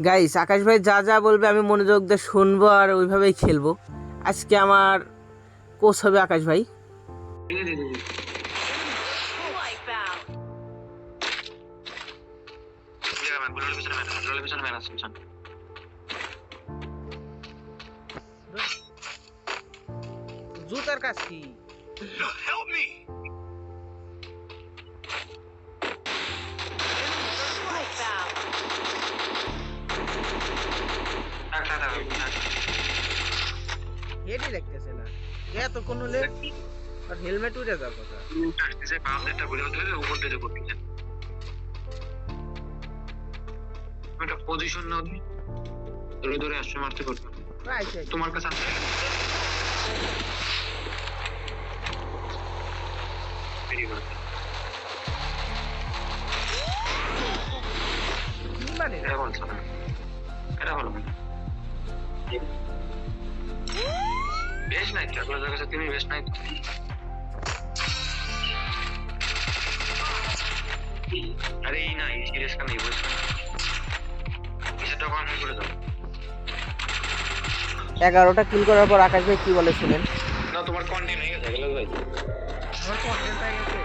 Guys, আকাশ ভাই যা যা বলবে আমি মনোযোগ দিয়ে শুনবো আর ওইভাবেই খেলবো। আজকে আমার কোচ হবে আকাশ ভাই। জুতার কাজ কি? হেডই লাগতেছে না। এত কোন হলে আর হেলমেট উড়ে যাওয়ার কথা। আসতেছে বামটা ঘুরে ধরে উপর দিকে করতেছে। একটা পজিশন নাও, ধরে ধরে আসছে মারতে করতে। তোমার কাছে আছে? Very good. কি মানে এটা বলছো না? এটা বলো না। বেশ নাই কি আপনার কাছে? তুমি বেশ নাই। আরে এই না, এই সিরিয়াস কাম নেই বুঝছো? এটা কনফার্ম করে দাও। 11টা কিল করার পর আকাশ ভাই কি বলে শুনেন। না তোমার কন্টেন্ট হয়ে গেছে গেল ভাই। আমার কন্টেন্ট হয়ে গেছে।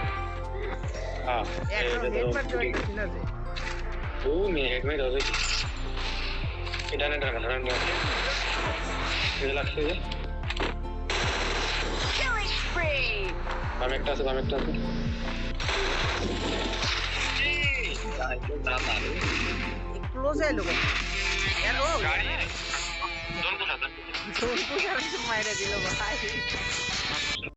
হ্যাঁ এটা তো হেড মারতে পারছিস না যে। ও মে হেড মে দাও দেখি। এটা না এটা না। এটা লাগছে যে। কিলিং স্প্রি। আমি একটা আছে। ক্লোজ আইলো কেন? গাড়ি দোন কোথা? দোন কোথা মাইরে দিল ভাই।